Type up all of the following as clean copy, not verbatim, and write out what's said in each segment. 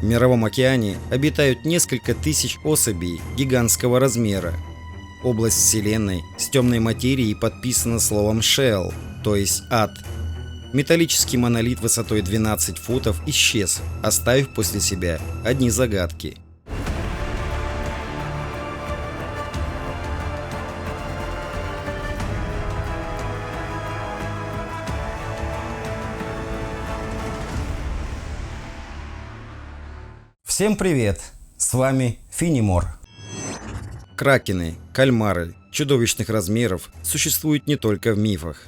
В Мировом океане обитают несколько тысяч особей гигантского размера. Область Вселенной с темной материей подписана словом «Shell», то есть «ад». Металлический монолит высотой 12 футов исчез, оставив после себя одни загадки. Всем привет! С вами Финемор. Кракены, кальмары чудовищных размеров существуют не только в мифах.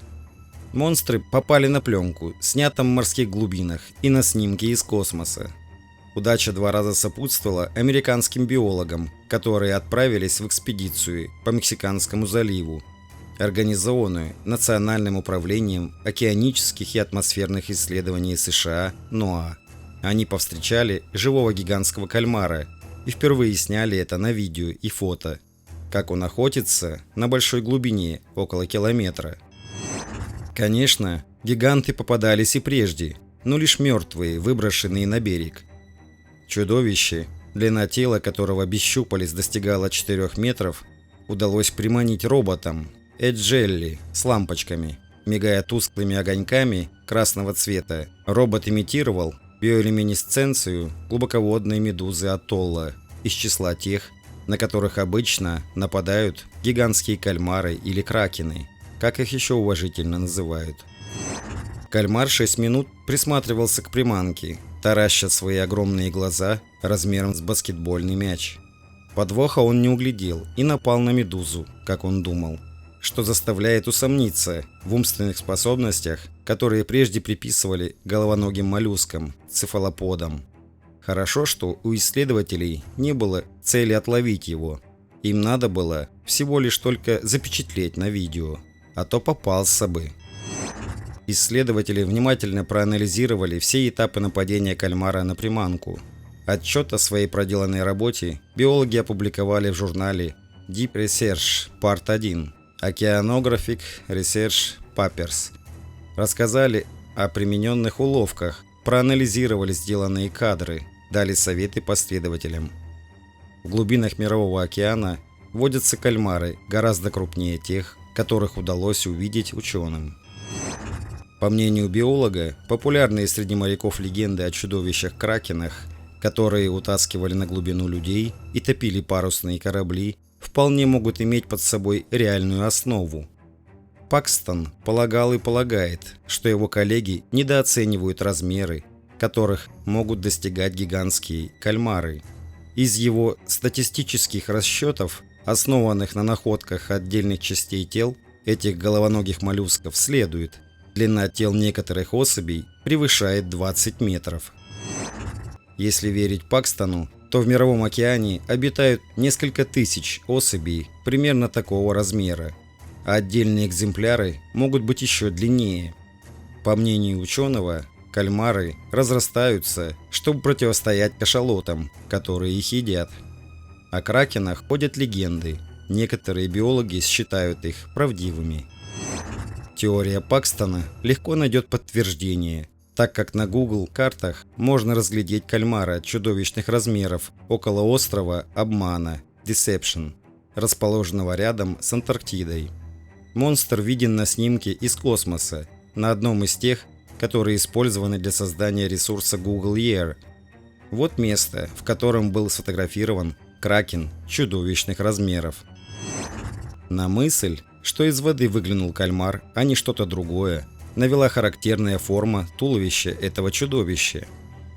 Монстры попали на пленку, снятом в морских глубинах, и на снимки из космоса. Удача 2 раза сопутствовала американским биологам, которые отправились в экспедицию по Мексиканскому заливу, организованную Национальным управлением океанических и атмосферных исследований США НОАА. Они повстречали живого гигантского кальмара и впервые сняли это на видео и фото, как он охотится на большой глубине, около километра. Конечно, гиганты попадались и прежде, но лишь мертвые, выброшенные на берег. Чудовище, длина тела которого без щупалец достигала 4 метров, удалось приманить роботом Эджелли с лампочками. Мигая тусклыми огоньками красного цвета, робот имитировал биолюминесценцию глубоководной медузы атолла из числа тех, на которых обычно нападают гигантские кальмары или кракены, как их еще уважительно называют. Кальмар 6 минут присматривался к приманке, тараща свои огромные глаза размером с баскетбольный мяч. Подвоха он не углядел и напал на медузу, как он думал, что заставляет усомниться в умственных способностях, которые прежде приписывали головоногим моллюскам, цефалоподам. Хорошо, что у исследователей не было цели отловить его. Им надо было всего лишь только запечатлеть на видео, а то попался бы. Исследователи внимательно проанализировали все этапы нападения кальмара на приманку. Отчет о своей проделанной работе биологи опубликовали в журнале Deep Research Part 1 Oceanographic Research Papers. Рассказали о примененных уловках, проанализировали сделанные кадры, дали советы последователям. В глубинах Мирового океана водятся кальмары гораздо крупнее тех, которых удалось увидеть ученым. По мнению биолога, популярные среди моряков легенды о чудовищах-кракенах, которые утаскивали на глубину людей и топили парусные корабли, вполне могут иметь под собой реальную основу. Пакстон полагал и полагает, что его коллеги недооценивают размеры, которых могут достигать гигантские кальмары. Из его статистических расчетов, основанных на находках отдельных частей тел этих головоногих моллюсков, следует: длина тел некоторых особей превышает 20 метров. Если верить Пакстону, то в Мировом океане обитают несколько тысяч особей примерно такого размера, а отдельные экземпляры могут быть еще длиннее. По мнению ученого, кальмары разрастаются, чтобы противостоять кашалотам, которые их едят. О кракенах ходят легенды, некоторые биологи считают их правдивыми. Теория Пакстона легко найдет подтверждение, так как на Google картах можно разглядеть кальмара чудовищных размеров около острова Обмана, Deception, расположенного рядом с Антарктидой. Монстр виден на снимке из космоса, на одном из тех, которые использованы для создания ресурса Google Earth. Вот место, в котором был сфотографирован кракен чудовищных размеров. На мысль, что из воды выглянул кальмар, а не что-то другое, навела характерная форма туловища этого чудовища.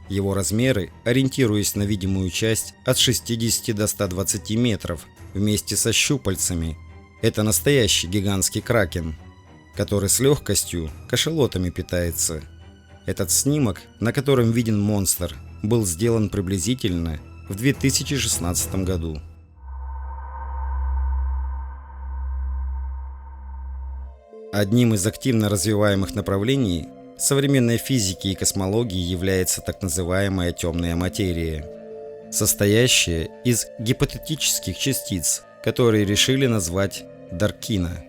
Его размеры, ориентируясь на видимую часть, от 60 до 120 метров, вместе со щупальцами. Это настоящий гигантский кракен, который с легкостью кашалотами питается. Этот снимок, на котором виден монстр, был сделан приблизительно в 2016 году. Одним из активно развиваемых направлений современной физики и космологии является так называемая темная материя, состоящая из гипотетических частиц, которые решили назвать Даркина.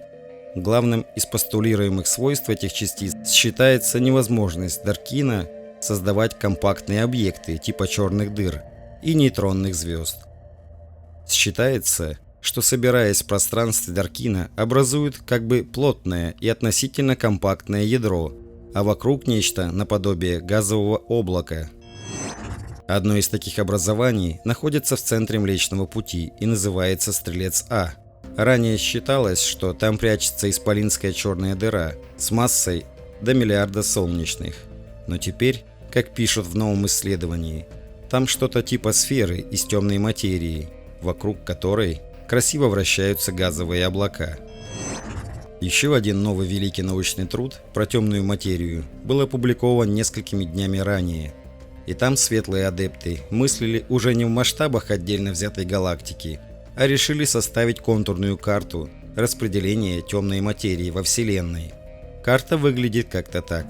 Главным из постулируемых свойств этих частиц считается невозможность Даркина создавать компактные объекты типа черных дыр и нейтронных звезд. Считается, что, собираясь в пространстве Даркина, образуют как бы плотное и относительно компактное ядро, а вокруг нечто наподобие газового облака. Одно из таких образований находится в центре Млечного Пути и называется Стрелец А. Ранее считалось, что там прячется исполинская черная дыра с массой до миллиарда солнечных. Но теперь, как пишут в новом исследовании, там что-то типа сферы из темной материи, вокруг которой красиво вращаются газовые облака. Еще один новый великий научный труд про темную материю был опубликован несколькими днями ранее. И там светлые адепты мыслили уже не в масштабах отдельно взятой галактики, а решили составить контурную карту распределения темной материи во Вселенной. Карта выглядит как-то так.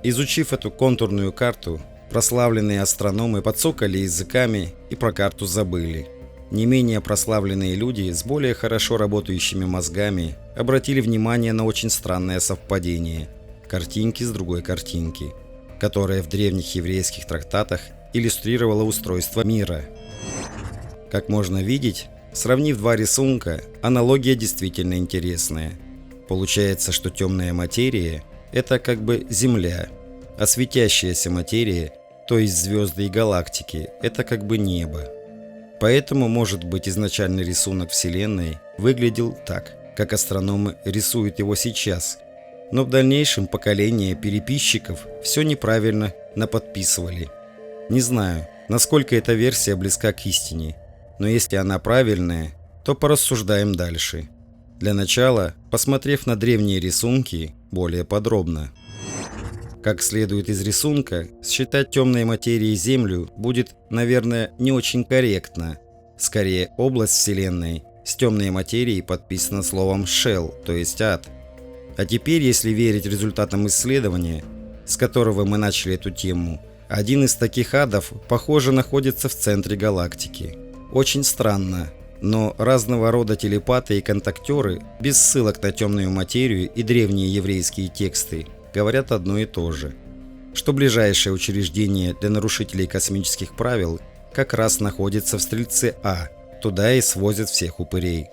Изучив эту контурную карту, прославленные астрономы подсокали языками и про карту забыли. Не менее прославленные люди с более хорошо работающими мозгами обратили внимание на очень странное совпадение картинки с другой картинки, которая в древних еврейских трактатах иллюстрировала устройство мира. Как можно видеть, сравнив два рисунка, аналогия действительно интересная. Получается, что темная материя – это как бы Земля, а светящаяся материя, то есть звезды и галактики, это как бы небо. Поэтому, может быть, изначальный рисунок Вселенной выглядел так, как астрономы рисуют его сейчас, но в дальнейшем поколения переписчиков все неправильно наподписывали. Не знаю, насколько эта версия близка к истине, но если она правильная, то порассуждаем дальше. Для начала, посмотрев на древние рисунки более подробно. Как следует из рисунка, считать темной материей Землю будет, наверное, не очень корректно. Скорее, область Вселенной с темной материей подписана словом «shell», то есть «ад». А теперь, если верить результатам исследования, с которого мы начали эту тему, один из таких адов, похоже, находится в центре галактики. Очень странно, но разного рода телепаты и контактеры, без ссылок на темную материю и древние еврейские тексты, говорят одно и то же, что ближайшее учреждение для нарушителей космических правил как раз находится в Стрельце А, туда и свозят всех упырей.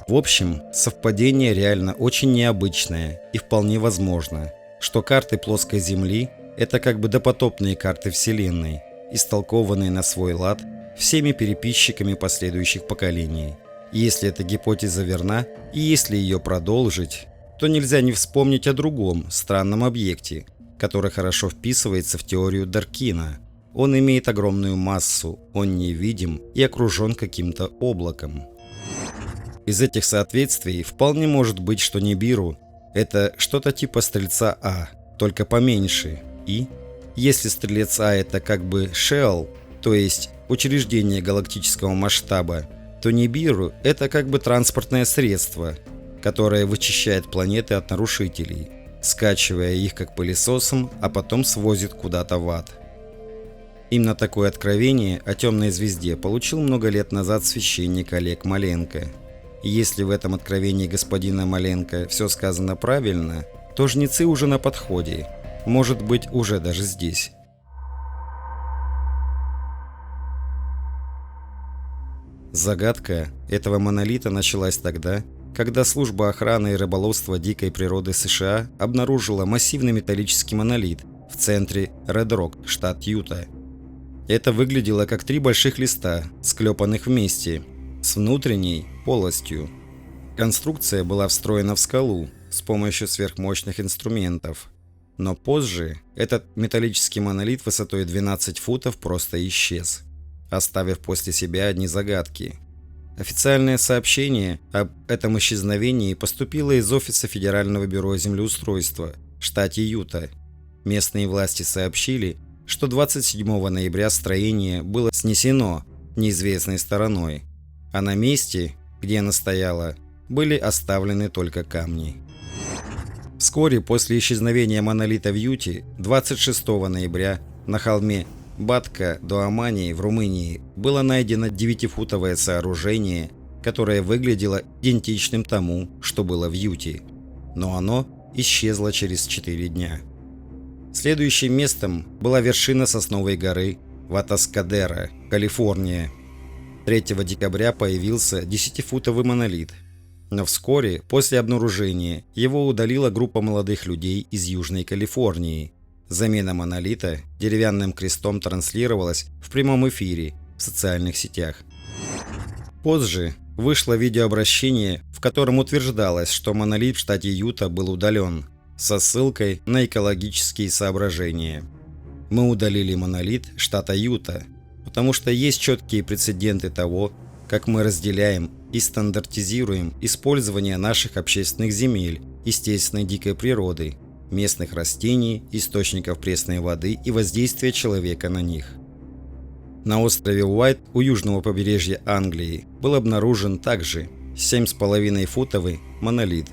В общем, совпадение реально очень необычное и вполне возможно, что карты плоской Земли – это как бы допотопные карты Вселенной, истолкованные на свой лад всеми переписчиками последующих поколений. И если эта гипотеза верна, и если ее продолжить, то нельзя не вспомнить о другом странном объекте, который хорошо вписывается в теорию Даркина. Он имеет огромную массу, он невидим и окружен каким-то облаком. Из этих соответствий вполне может быть, что Нибиру – это что-то типа Стрельца А, только поменьше. И, если Стрелец А – это как бы Shell, то есть учреждение галактического масштаба, то Нибиру – это как бы транспортное средство, которое вычищает планеты от нарушителей, скачивая их как пылесосом, а потом свозит куда-то в ад. Именно такое откровение о темной звезде получил много лет назад священник Олег Маленко. И если в этом откровении господина Маленко все сказано правильно, то жнецы уже на подходе, может быть, уже даже здесь. Загадка этого монолита началась тогда, когда служба охраны и рыболовства дикой природы США обнаружила массивный металлический монолит в центре Ред-Рок, штат Юта. Это выглядело как 3 больших листа, склепанных вместе, с внутренней полостью. Конструкция была встроена в скалу с помощью сверхмощных инструментов. Но позже этот металлический монолит высотой 12 футов просто исчез, оставив после себя одни загадки. Официальное сообщение об этом исчезновении поступило из офиса Федерального бюро землеустройства в штате Юта. Местные власти сообщили, что 27 ноября строение было снесено неизвестной стороной, а на месте, где оно стояло, были оставлены только камни. Вскоре после исчезновения монолита в Юте, 26 ноября, на холме Батка-до-Амани в Румынии было найдено 9-футовое сооружение, которое выглядело идентичным тому, что было в Юте, но оно исчезло через 4 дня. Следующим местом была вершина Сосновой горы в Атаскадера, Калифорния. 3 декабря появился 10-футовый монолит, но вскоре после обнаружения его удалила группа молодых людей из Южной Калифорнии. Замена монолита деревянным крестом транслировалась в прямом эфире в социальных сетях. Позже вышло видеообращение, в котором утверждалось, что монолит в штате Юта был удален, со ссылкой на экологические соображения. Мы удалили монолит штата Юта, потому что есть четкие прецеденты того, как мы разделяем и стандартизируем использование наших общественных земель, естественной дикой природы, местных растений, источников пресной воды и воздействия человека на них. На острове Уайт у южного побережья Англии был обнаружен также 7,5-футовый монолит.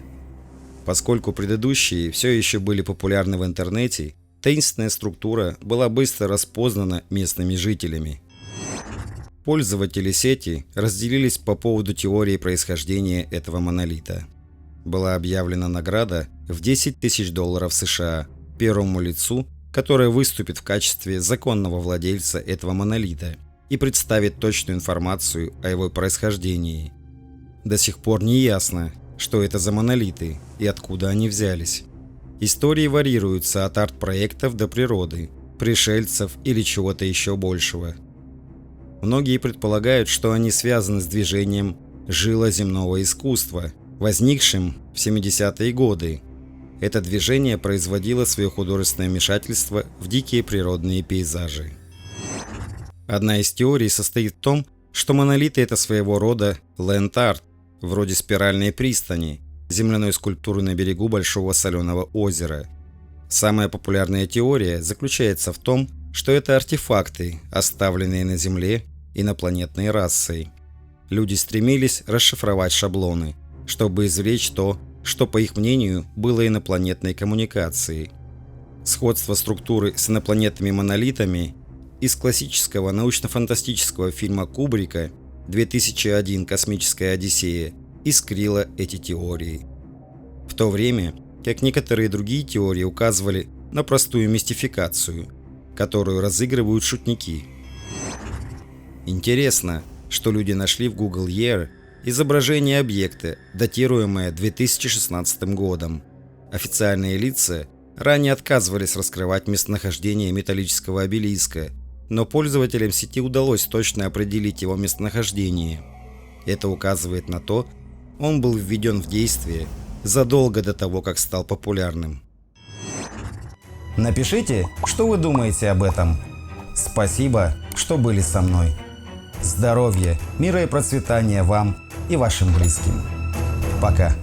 Поскольку предыдущие все еще были популярны в интернете, таинственная структура была быстро распознана местными жителями. Пользователи сети разделились по поводу теории происхождения этого монолита. Была объявлена награда в $10 000 США первому лицу, которое выступит в качестве законного владельца этого монолита и представит точную информацию о его происхождении. До сих пор не ясно, что это за монолиты и откуда они взялись. Истории варьируются от арт-проектов до природы, пришельцев или чего-то еще большего. Многие предполагают, что они связаны с движением жилоземного искусства, возникшим в 70-е годы. Это движение производило свое художественное вмешательство в дикие природные пейзажи. Одна из теорий состоит в том, что монолиты – это своего рода ленд-арт, вроде спиральной пристани, земляной скульптуры на берегу Большого соленого озера. Самая популярная теория заключается в том, что это артефакты, оставленные на Земле инопланетной расой. Люди стремились расшифровать шаблоны, чтобы извлечь то, что, по их мнению, было инопланетной коммуникацией. Сходство структуры с инопланетными монолитами из классического научно-фантастического фильма Кубрика 2001 «Космическая Одиссея» искрило эти теории. В то время, как некоторые другие теории указывали на простую мистификацию, которую разыгрывают шутники. Интересно, что люди нашли в Google Earth изображение объекта, датируемое 2016 годом. Официальные лица ранее отказывались раскрывать местонахождение металлического обелиска, но пользователям сети удалось точно определить его местонахождение. Это указывает на то, он был введен в действие задолго до того, как стал популярным. Напишите, что вы думаете об этом. Спасибо, что были со мной. Здоровья, мира и процветания вам и вашим близким. Пока.